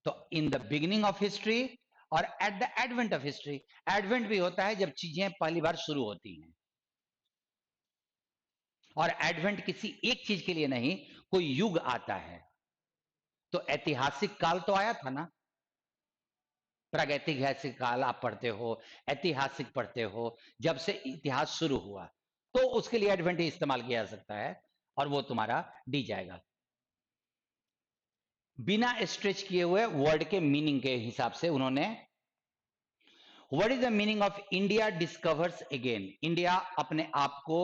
Speaker 1: तो in the beginning of history और at the advent of history. Advent भी होता है जब चीजें पहली बार शुरू होती हैं, और एडवेंट किसी एक चीज के लिए नहीं, कोई युग आता है। तो ऐतिहासिक काल तो आया था ना, प्रागैतिहासिक काल आप पढ़ते हो, ऐतिहासिक पढ़ते हो, जब से इतिहास शुरू हुआ, तो उसके लिए एडवेंट ही इस्तेमाल किया जा सकता है, और वो तुम्हारा डी जाएगा। बिना स्ट्रेच किए हुए वर्ड के मीनिंग के हिसाब से उन्होंने, what is the meaning of India discovers again, India अपने आप को।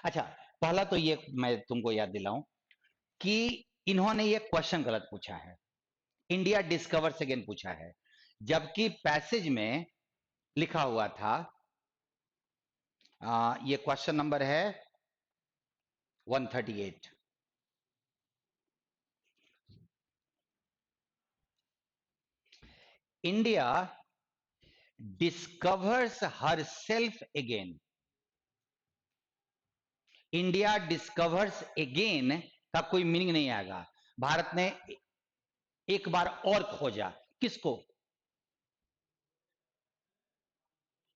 Speaker 1: अच्छा, पहला तो ये मैं तुमको याद दिलाऊं कि इन्होंने ये क्वेश्चन गलत पूछा है, इंडिया डिस्कवर्स अगेन पूछा है, जबकि पैसेज में लिखा हुआ था, ये क्वेश्चन नंबर है 138। India discovers her self again, India discovers again का कोई मीनिंग नहीं आएगा। भारत ने एक बार और खोजा, किसको?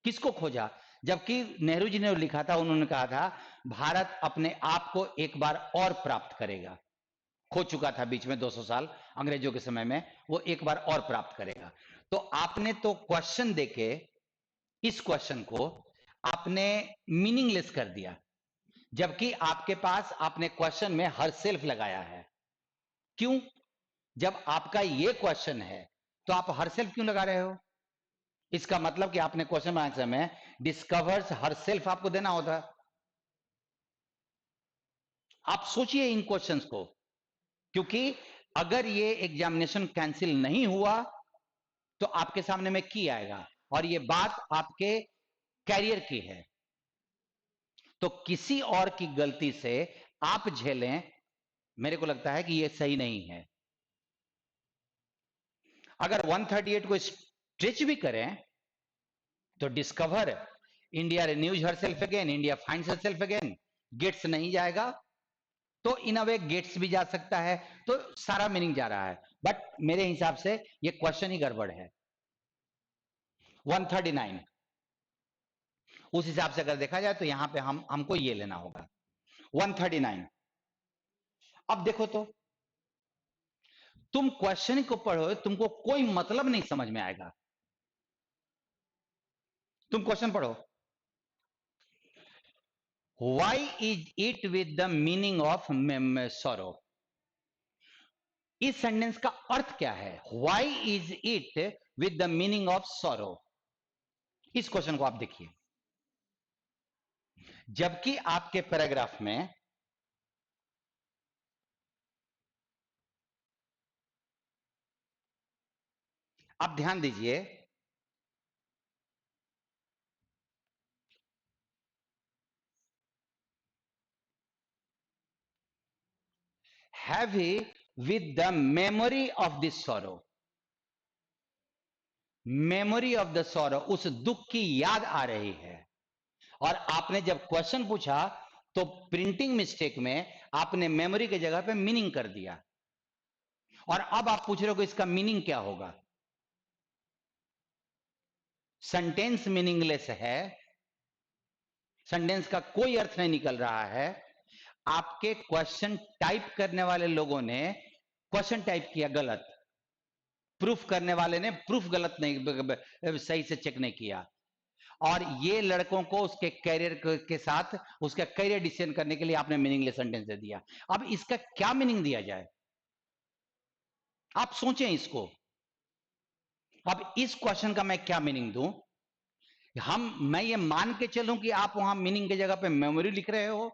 Speaker 1: किसको खोजा? जबकि नेहरू जी ने लिखा था, उन्होंने कहा था भारत अपने आप को एक बार और प्राप्त करेगा, खो चुका था बीच में 200 साल अंग्रेजों के समय में, वो एक बार और प्राप्त करेगा। तो आपने तो क्वेश्चन देके इस क्वेश्चन को आपने मीनिंगलेस कर दिया, जबकि आपके पास आपने क्वेश्चन में हर सेल्फ लगाया है। क्यों? जब आपका ये क्वेश्चन है तो आप हर सेल्फ क्यों लगा रहे हो? इसका मतलब कि आपने क्वेश्चन आंसर में डिस्कवर्स हर सेल्फ आपको देना होता। आप सोचिए इन क्वेश्चंस को, क्योंकि अगर ये एग्जामिनेशन कैंसिल नहीं हुआ तो आपके सामने में की आएगा, और ये बात आपके कैरियर की है। तो किसी और की गलती से आप झेलें, मेरे को लगता है कि ये सही नहीं है। अगर 138 को स्ट्रेच भी करें तो discover, India renews herself again, India finds herself again, gets नहीं जाएगा, तो इन अ वे गेट्स भी जा सकता है, तो सारा मीनिंग जा रहा है। बट मेरे हिसाब से ये क्वेश्चन ही गड़बड़ है। 139 उस हिसाब से अगर देखा जाए तो यहां पे हमको ये लेना होगा 139। अब देखो तो, तुम क्वेश्चन को पढ़ो, तुमको कोई मतलब नहीं समझ में आएगा। तुम क्वेश्चन पढ़ो, why is it with the meaning of sorrow. इस सेंटेंस का अर्थ क्या है? Why is it with the meaning of sorrow. इस क्वेश्चन को आप देखिए, जबकि आपके पैराग्राफ में आप ध्यान दीजिए, heavy with the memory of this sorrow. Memory of the sorrow, उस दुख की याद आ रही है। और आपने जब क्वेश्चन पूछा तो प्रिंटिंग मिस्टेक में आपने मेमोरी की जगह पे मीनिंग कर दिया, और अब आप पूछ रहे हो कि इसका मीनिंग क्या होगा। सेंटेंस मीनिंगलेस है, सेंटेंस का कोई अर्थ नहीं निकल रहा है। आपके क्वेश्चन टाइप करने वाले लोगों ने क्वेश्चन टाइप किया गलत, प्रूफ करने वाले ने प्रूफ गलत नहीं, सही से चेक नहीं किया, और ये लड़कों को उसके कैरियर के साथ उसका कैरियर डिसीजन करने के लिए आपने मीनिंगलेस सेंटेंस दे दिया। अब इसका क्या मीनिंग दिया जाए, आप सोचें इसको। अब इस क्वेश्चन का मैं क्या मीनिंग दूं? मैं ये मान के चलूं कि आप वहां मीनिंग की जगह पे मेमोरी लिख रहे हो,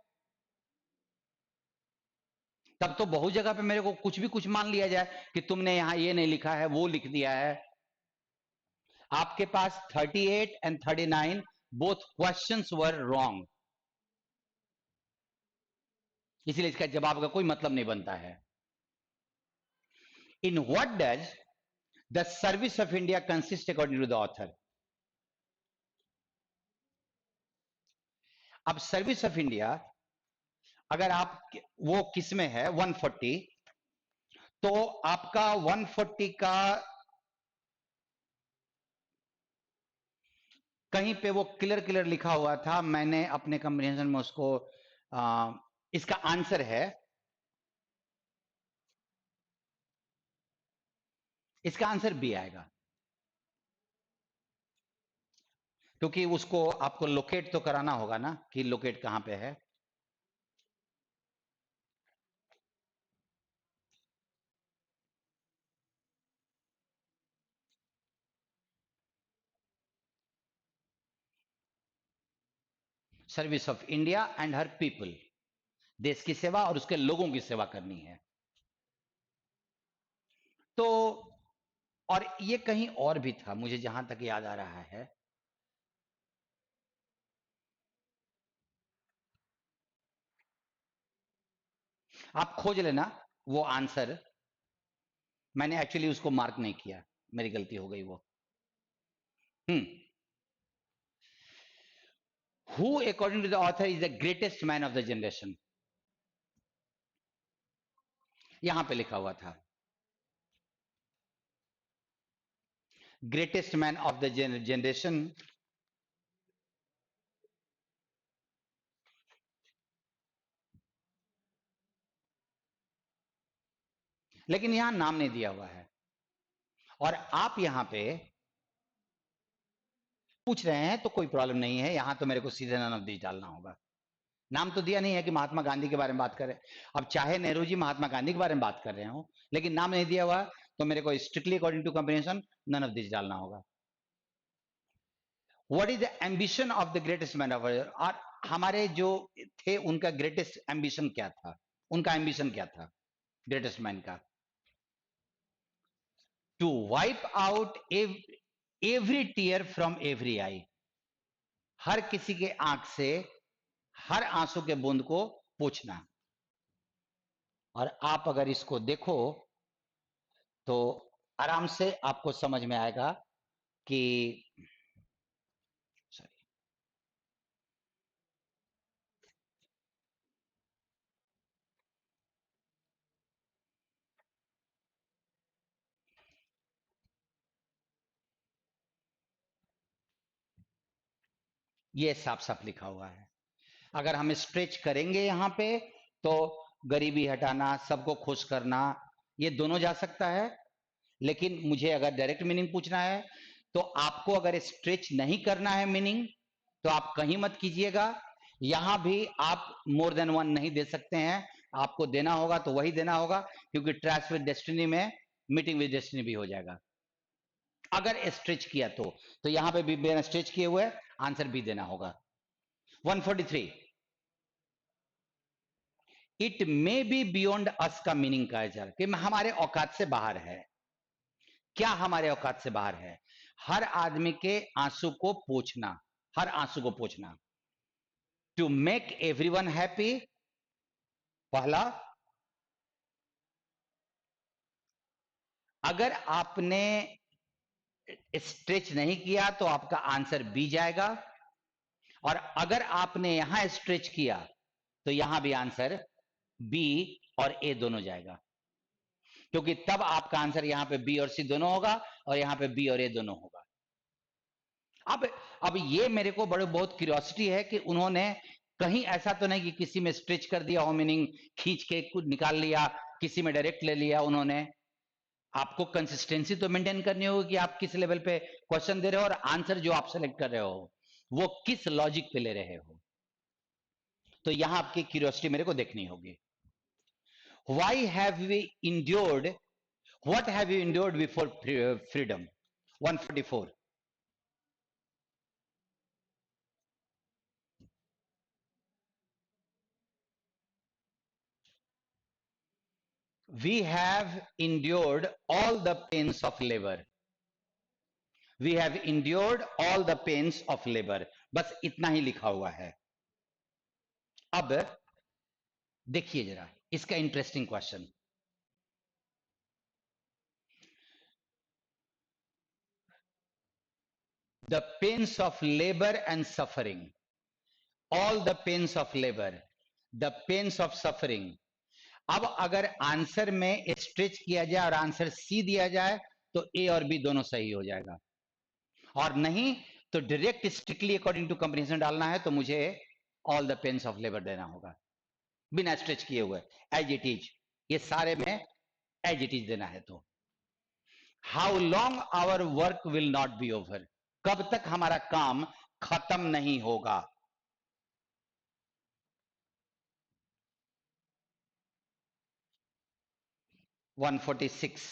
Speaker 1: तब तो बहुत जगह पे मेरे को कुछ भी कुछ मान लिया जाए कि तुमने यहां ये नहीं लिखा है, वो लिख दिया है। आपके पास 38 and 39 both questions were wrong, इसलिए इसका जवाब का कोई मतलब नहीं बनता है। In what does the service of India consist according to the author. अब सर्विस ऑफ इंडिया अगर आप वो किस में है 140, तो आपका 140 का कहीं पे वो क्लियर क्लियर लिखा हुआ था, मैंने अपने कंप्रीहेंशन में उसको इसका आंसर है, इसका आंसर बी आएगा, क्योंकि उसको आपको लोकेट तो कराना होगा ना कि लोकेट कहां पे है। Service of India and her people, देश की सेवा और उसके लोगों की सेवा करनी है। तो और ये कहीं और भी था, मुझे जहां तक याद आ रहा है, आप खोज लेना वो आंसर। मैंने एक्चुअली उसको मार्क नहीं किया, मेरी गलती हो गई वो। Who according to the author is the greatest man of the generation, यहां पे लिखा हुआ था greatest man of the generation. लेकिन यहां नाम नहीं दिया हुआ है, और आप यहां पे पूछ रहे हैं तो कोई प्रॉब्लम नहीं है, यहां तो मेरे को सीधे नन ऑफ दिस डालना होगा। नाम तो दिया नहीं है कि महात्मा गांधी के बारे में बात करें, अब चाहे नेहरू जी महात्मा गांधी के बारे में बात कर रहे हो, लेकिन नाम नहीं दिया हुआ, तो मेरे को strictly according to comprehension none of this डालना होगा। What is the ambition of the greatest man of, हमारे जो थे उनका ग्रेटेस्ट एम्बिशन क्या था, उनका एम्बिशन क्या था ग्रेटेस्ट मैन का? To wipe out every tear from every eye, हर किसी के आंख से हर आंसू के बूंद को पोंछना। और आप अगर इसको देखो तो आराम से आपको समझ में आएगा कि सॉरी, ये साफ साफ लिखा हुआ है। अगर हम स्ट्रेच करेंगे यहां पे तो गरीबी हटाना, सबको खुश करना, ये दोनों जा सकता है। लेकिन मुझे अगर डायरेक्ट मीनिंग पूछना है तो आपको अगर स्ट्रेच नहीं करना है मीनिंग तो आप कहीं मत कीजिएगा। यहां भी आप मोर देन वन नहीं दे सकते हैं, आपको देना होगा तो वही देना होगा, क्योंकि ट्रैश विद डेस्टिनी में मीटिंग विद डेस्टिनी भी हो जाएगा अगर स्ट्रेच किया तो यहां पे भी बिना स्ट्रेच किए हुए आंसर भी देना होगा। 143, इट मे बी बियॉन्ड अस का मीनिंग का है कि हमारे औकात से बाहर है। क्या हमारे औकात से बाहर है? हर आदमी के आंसू को पोंछना, हर आंसू को पोंछना। टू मेक एवरीवन हैप्पी, पहला। अगर आपने स्ट्रेच नहीं किया तो आपका आंसर बी जाएगा, और अगर आपने यहां स्ट्रेच किया तो यहां भी आंसर बी और ए दोनों जाएगा, क्योंकि तब आपका आंसर यहां पे बी और सी दोनों होगा और यहां पे बी और ए दोनों होगा। अब ये मेरे को बड़े बहुत क्यूरियोसिटी है कि उन्होंने कहीं ऐसा तो नहीं कि किसी में स्ट्रेच कर दिया हो, मीनिंग खींच के कुछ निकाल लिया, किसी में डायरेक्ट ले लिया उन्होंने। आपको कंसिस्टेंसी तो मेंटेन करनी होगी कि आप किस लेवल पे क्वेश्चन दे रहे हो और आंसर जो आप सेलेक्ट कर रहे हो वो किस लॉजिक पे ले रहे हो। तो यहां आपकी क्यूरियोसिटी मेरे को देखनी होगी। Why have we endured, what have you endured before freedom? 144, we have endured all the pains of labor, we have endured all the pains of labor, बस इतना ही लिखा हुआ है। अब देखिए जरा इसका interesting question. The pains of labour and suffering, all the pains of labour, the pains of suffering. अब अगर आंसर में स्ट्रेच किया जाए और आंसर सी दिया जाए तो ए और बी दोनों सही हो जाएगा, और नहीं तो direct strictly according to comprehension डालना है तो मुझे all the pains of labour देना होगा बिना स्ट्रेच किए हुए, एज इट इज, ये सारे में एज इट इज देना है। तो how long our work will not be over, कब तक हमारा काम खत्म नहीं होगा? 146,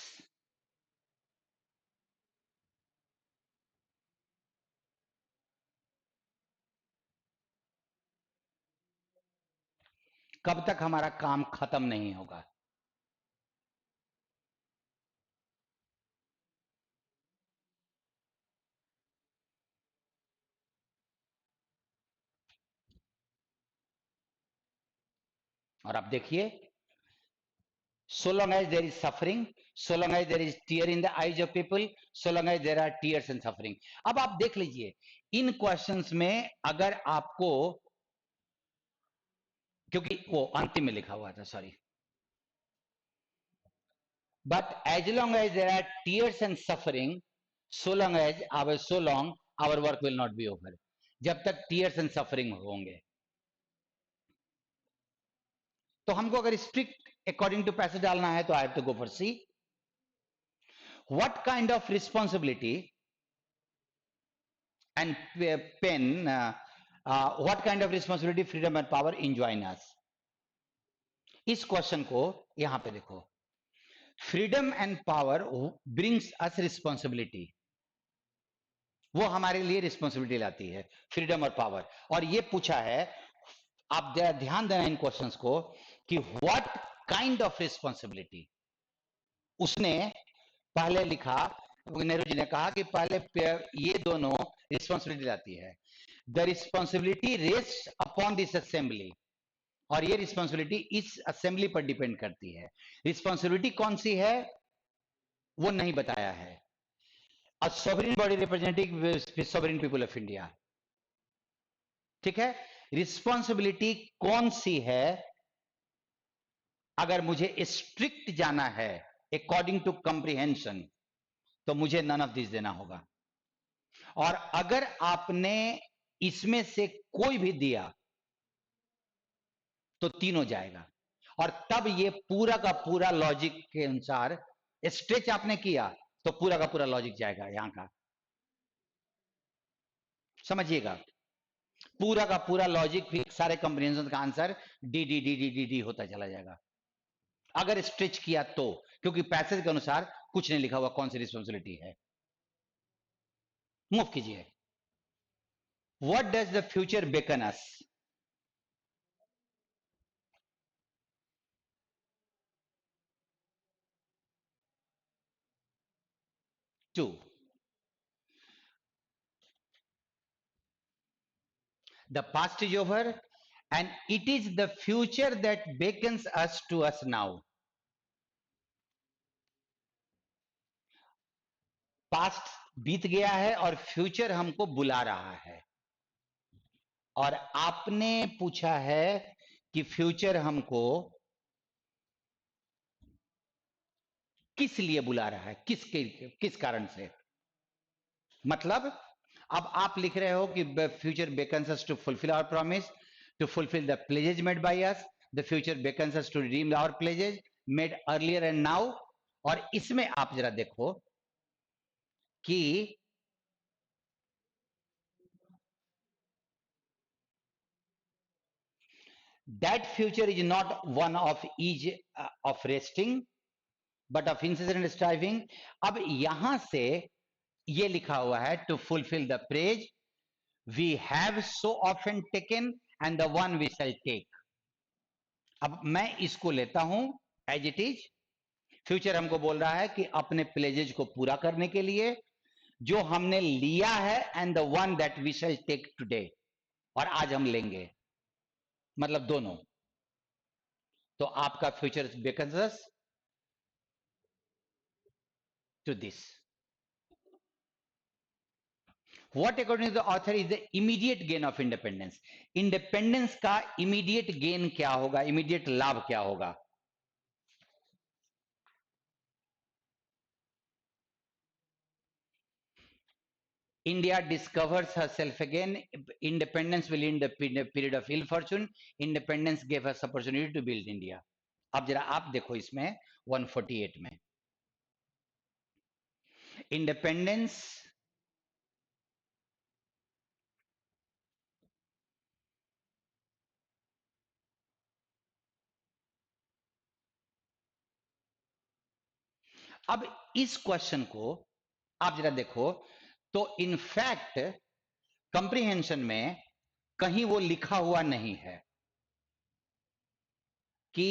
Speaker 1: कब तक हमारा काम खत्म नहीं होगा? और आप देखिए, so long as there is suffering, so long as there is tear in the eyes of people, so long as there are tears and suffering। अब आप देख लीजिए इन क्वेश्चंस में अगर आपको, क्योंकि वो अंतिम में लिखा हुआ था, sorry, but as long as there are tears and suffering, so long our work will not be over, जब तक tears and suffering होंगे। तो हमको अगर स्ट्रिक्ट अकॉर्डिंग टू पैसेज डालना है तो I have to go for C. What kind of responsibility and pen, what kind of responsibility, freedom and power enjoin us? इस क्वेश्चन को यहां पे देखो, freedom and power brings us responsibility, वो हमारे लिए रिस्पॉन्सिबिलिटी लाती है, फ्रीडम और पावर। और ये पूछा है, आप ध्यान देना इन क्वेश्चंस को, कि व्हाट काइंड ऑफ रिस्पॉन्सिबिलिटी। उसने पहले लिखा, नेहरू जी ने कहा कि पहले ये दोनों रिस्पॉन्सिबिलिटी लाती है। The responsibility rest upon this assembly, और ये रिस्पॉन्सिबिलिटी इस असेंबली पर डिपेंड करती है। रिस्पॉन्सिबिलिटी कौन सी है वो नहीं बताया है। अ sovereign body representing sovereign people of India, ठीक है। रिस्पॉन्सिबिलिटी कौन सी है, अगर मुझे स्ट्रिक्ट जाना है अकॉर्डिंग टू कंप्रीहेंशन, तो मुझे नन ऑफ दिस देना होगा। और अगर आपने इसमें से कोई भी दिया तो तीनों जाएगा। और तब ये पूरा का पूरा लॉजिक के अनुसार स्ट्रेच आपने किया तो पूरा का पूरा लॉजिक जाएगा यहां का, समझिएगा। पूरा का पूरा लॉजिक भी सारे कंप्रीहेंशन का answer D D D D D D होता चला जाएगा अगर स्ट्रेच किया तो, क्योंकि पैसेज के अनुसार कुछ नहीं लिखा हुआ कौन सी रिस्पॉन्सिबिलिटी है। मूव कीजिए। What does the future beckon us? 2. The past is over and it is the future that beckons us to us now. Past बीत गया है और फ्यूचर हमको बुला रहा है। और आपने पूछा है कि फ्यूचर हमको किस लिए बुला रहा है, किस कारण से। मतलब अब आप लिख रहे हो कि future beckons us to fulfil our promise, to fulfil the pledges made by us, the future beckons us to redeem our pledges made earlier and now. और इसमें आप जरा देखो कि that future is not one of ease of resting but of incessant striving। अब यहां से ये लिखा हुआ है to fulfill the praise we have so often taken and the one we shall take। अब मैं इसको लेता हूं एज इट इज। फ्यूचर हमको बोल रहा है कि अपने प्लेजेज को पूरा करने के लिए जो हमने लिया है, and the one that we shall take today, और आज हम लेंगे, मतलब दोनों। तो आपका future beckons us to this. What according to the author is the immediate gain of independence? Independence का इमीडिएट गेन क्या होगा, इमीडिएट लाभ क्या होगा? India discovers herself again. Independence will end the period of ill fortune. Independence gave us opportunity to build India. अब जरा आप देखो इसमें 148 में इंडिपेंडेंस अब इस क्वेश्चन को आप जरा देखो तो इनफैक्ट कंप्रीहेंशन में कहीं वो लिखा हुआ नहीं है कि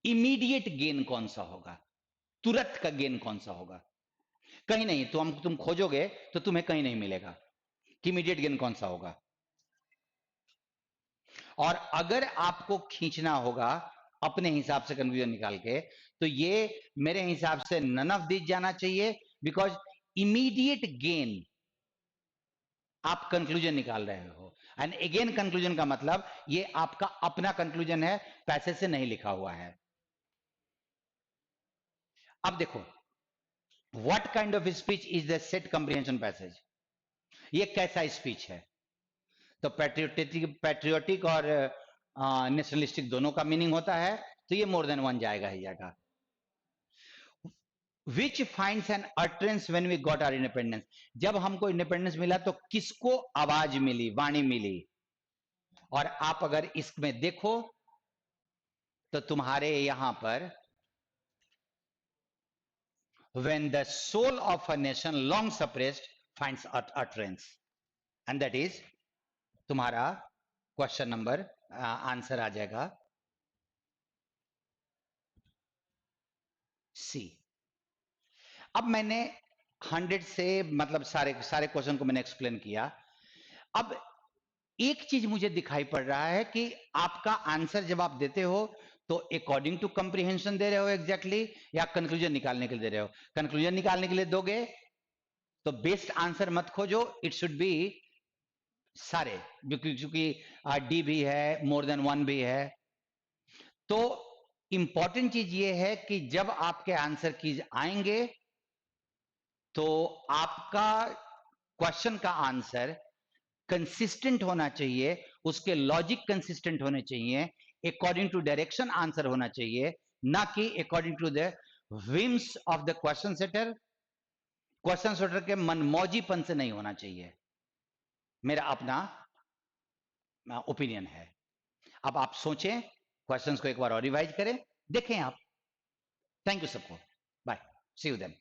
Speaker 1: इमीडिएट गेन कौन सा होगा, तुरंत का गेन कौन सा होगा। कहीं नहीं, तुम खोजोगे तो तुम्हें कहीं नहीं मिलेगा कि इमीडिएट गेन कौन सा होगा। और अगर आपको खींचना होगा अपने हिसाब से कंक्लूजन निकाल के, तो ये मेरे हिसाब से नन ऑफ दिस जाना चाहिए, बिकॉज इमीडिएट गेन आप कंक्लूजन निकाल रहे हो। एंड अगेन कंक्लूजन का मतलब ये आपका अपना कंक्लूजन है, पैसे से नहीं लिखा हुआ है। अब देखो, what kind of speech is the set comprehension passage? ये कैसा स्पीच है? तो पैट्रियोटिक और नेशनलिस्टिक दोनों का मीनिंग होता है, तो ये मोर देन वन जाएगा ही जाएगा। Which finds an utterance when we got our independence? जब हमको इंडिपेंडेंस मिला तो किसको आवाज मिली, वाणी मिली? और आप अगर इसमें देखो तो तुम्हारे यहां पर when the soul of a nation long suppressed finds utterance, and that is तुम्हारा क्वेश्चन नंबर आंसर आ जाएगा सी। अब मैंने 100 से मतलब सारे सारे क्वेश्चन को मैंने एक्सप्लेन किया। अब एक चीज मुझे दिखाई पड़ रहा है कि आपका आंसर जब आप देते हो तो अकॉर्डिंग टू कंप्रीहेंशन दे रहे हो एग्जैक्टली या कंक्लूजन निकालने के लिए दे रहे हो। कंक्लूजन निकालने के लिए दोगे तो बेस्ट आंसर मत खोजो, इट शुड बी सारे, क्योंकि डी भी है, मोर देन वन भी है। तो इंपॉर्टेंट चीज ये है कि जब आपके आंसर की आएंगे तो आपका क्वेश्चन का आंसर कंसिस्टेंट होना चाहिए, उसके लॉजिक कंसिस्टेंट होने चाहिए, अकॉर्डिंग टू डायरेक्शन आंसर होना चाहिए, ना कि according to the whims of the question setter. Question setter के मनमौजीपन से नहीं होना चाहिए, मेरा अपना ओपिनियन है। अब आप सोचें, क्वेश्चंस को एक बार और रिवाइज करें, देखें आप। थैंक यू सबको, बाय, सी यू देन।